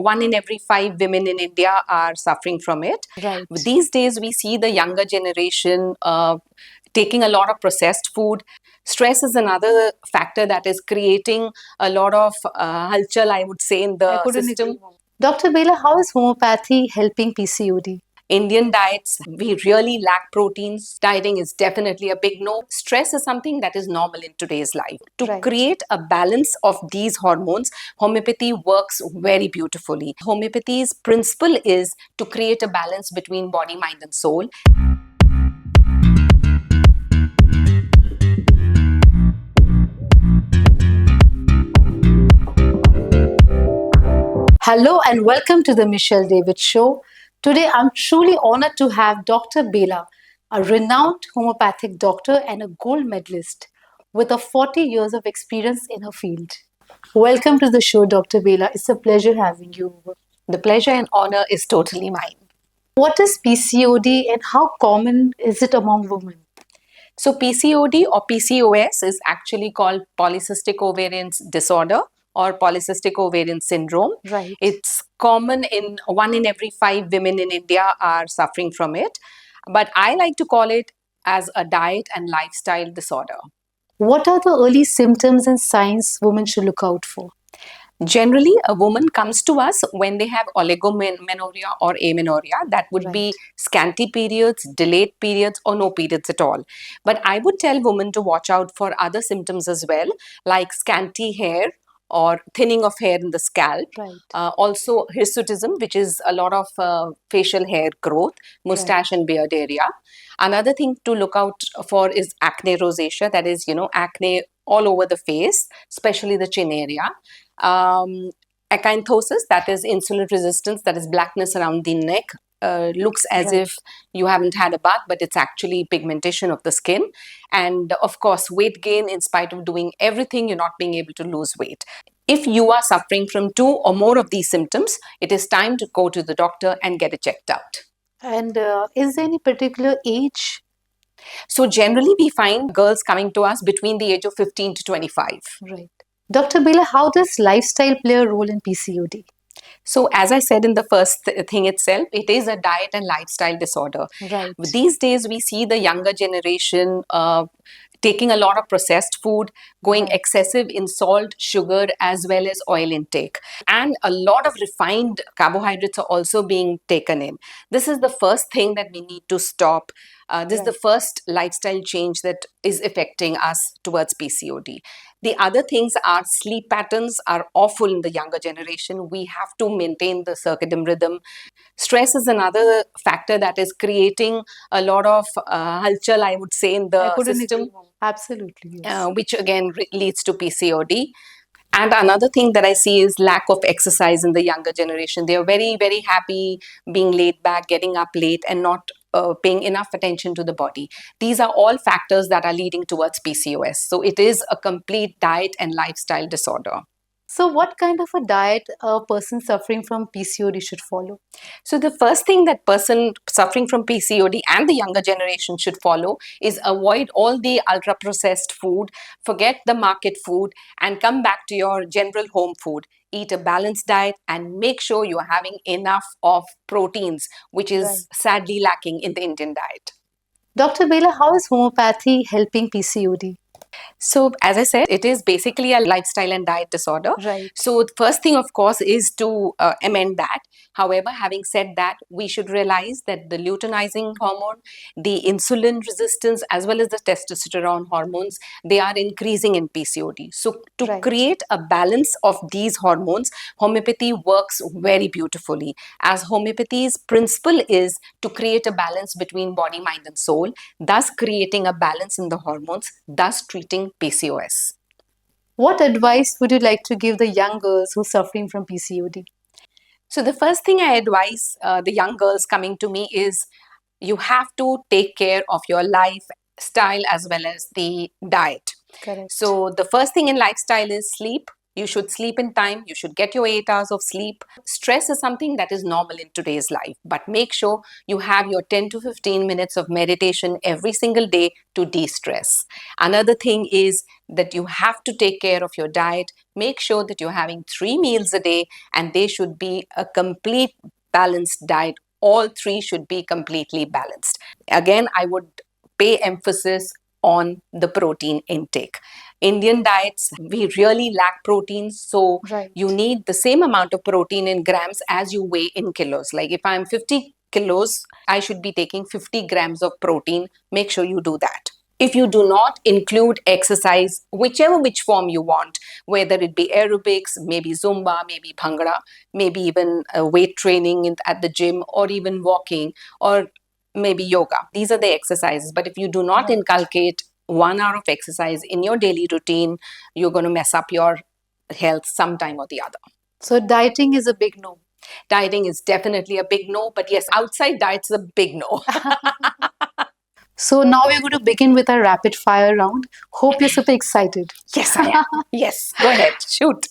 1 in every 5 women in India are suffering from it. Right. These days, we see the younger generation taking a lot of processed food. Stress is another factor that is creating a lot of halchal, I would say, in the system. Dr. Bela, how is homeopathy helping PCOD? Indian diets, we really lack proteins. Dieting is definitely a big no. Stress is something that is normal in today's life. To Right. create a balance of these hormones, homeopathy works very beautifully. Homeopathy's principle is to create a balance between body, mind, and soul. Hello and welcome to the Michelle David Show. Today I'm truly honored to have Dr. Bela, a renowned homeopathic doctor and a gold medalist with 40 years of experience in her field. Welcome to the show, Dr. Bela. It's a pleasure having you. The pleasure and honor is totally mine. What is PCOD and how common is it among women? So PCOD or PCOS is actually called polycystic ovarian disorder or polycystic ovarian syndrome. Right. It's common in 1 in every 5 women in India are suffering from it. But I like to call it as a diet and lifestyle disorder. What are the early symptoms and signs women should look out for? Generally, a woman comes to us when they have oligomenorrhea or amenorrhea. That would be scanty periods, delayed periods, or no periods at all. But I would tell women to watch out for other symptoms as well, like scanty hair or thinning of hair in the scalp. Right. Also, hirsutism, which is a lot of facial hair growth, mustache and beard area. Another thing to look out for is acne rosacea, that is, acne all over the face, especially the chin area. Acanthosis, that is insulin resistance, that is blackness around the neck. Looks as if you haven't had a bath, but it's actually pigmentation of the skin. And of course, weight gain in spite of doing everything, you're not being able to lose weight. If you are suffering from 2 or more of these symptoms, it is time to go to the doctor and get it checked out. And is there any particular age? So generally, we find girls coming to us between the age of 15 to 25. Right. Dr. Bela, how does lifestyle play a role in PCOD? So as I said in the first thing itself, it is a diet and lifestyle disorder. Right. These days, we see the younger generation taking a lot of processed food, going excessive in salt, sugar, as well as oil intake. And a lot of refined carbohydrates are also being taken in. This is the first thing that we need to stop. This is the first lifestyle change that is affecting us towards PCOD. The other things are sleep patterns are awful in the younger generation. We have to maintain the circadian rhythm. Stress is another factor that is creating a lot of halchal, I would say, in the system. Absolutely. Yes. Which again leads to PCOD. And another thing that I see is lack of exercise in the younger generation. They are very, very happy being laid back, getting up late, and not paying enough attention to the body. These are all factors that are leading towards PCOS. So it is a complete diet and lifestyle disorder. So what kind of a diet a person suffering from PCOD should follow? So the first thing that person suffering from PCOD and the younger generation should follow is avoid all the ultra processed food, forget the market food, and come back to your general home food. Eat a balanced diet and make sure you're having enough of proteins, which is sadly lacking in the Indian diet. Dr. Bela, how is homeopathy helping PCOD? So, as I said, it is basically a lifestyle and diet disorder. Right. So, the first thing, of course, is to amend that. However, having said that, we should realize that the luteinizing hormone, the insulin resistance, as well as the testosterone hormones, they are increasing in PCOD. So, to create a balance of these hormones, homeopathy works very beautifully. As homeopathy's principle is to create a balance between body, mind, and soul, thus creating a balance in the hormones, thus treating PCOS. What advice would you like to give the young girls who are suffering from PCOD? So the first thing I advise the young girls coming to me is you have to take care of your lifestyle as well as the diet. Correct. So the first thing in lifestyle is sleep. You should sleep in time. You should get your 8 hours of sleep. Stress is something that is normal in today's life, but make sure you have your 10 to 15 minutes of meditation every single day to de stress. Another thing is that you have to take care of your diet. Make sure that you're having 3 meals a day and they should be a complete balanced diet. All three should be completely balanced. Again, I would pay emphasis on the protein intake. Indian diets, we really lack protein. So Right. you need the same amount of protein in grams as you weigh in kilos. Like if I'm 50 kilos, I should be taking 50 grams of protein. Make sure you do that. If you do not include exercise, which form you want, whether it be aerobics, maybe Zumba, maybe Bhangra, maybe even weight training at the gym, or even walking, or maybe yoga. These are the exercises. But if you do not Right. inculcate 1 hour of exercise in your daily routine, you're going to mess up your health sometime or the other. So dieting is a big no. Dieting is definitely a big no, but yes, outside diet's a big no. So now we're going to begin with our rapid fire round. Hope you're super excited. Yes, I am. Yes, go ahead, shoot.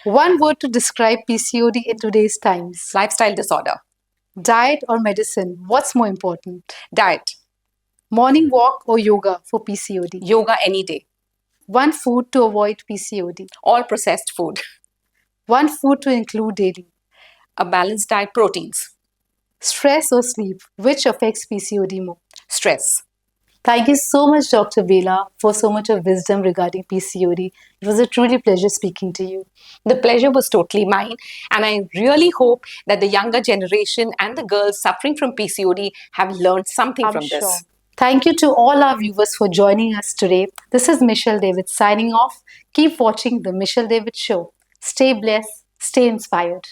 One word to describe PCOD in today's times. Lifestyle disorder. Diet or medicine? What's more important? Diet. Morning walk or yoga for PCOD? Yoga any day. One food to avoid PCOD. All processed food. One food to include daily. A balanced diet, proteins. Stress or sleep? Which affects PCOD more? Stress. Thank you so much, Dr. Bela, for so much of wisdom regarding PCOD. It was a truly pleasure speaking to you. The pleasure was totally mine. And I really hope that the younger generation and the girls suffering from PCOD have learned something from this. Thank you to all our viewers for joining us today. This is Michelle David signing off. Keep watching The Michelle David Show. Stay blessed, stay inspired.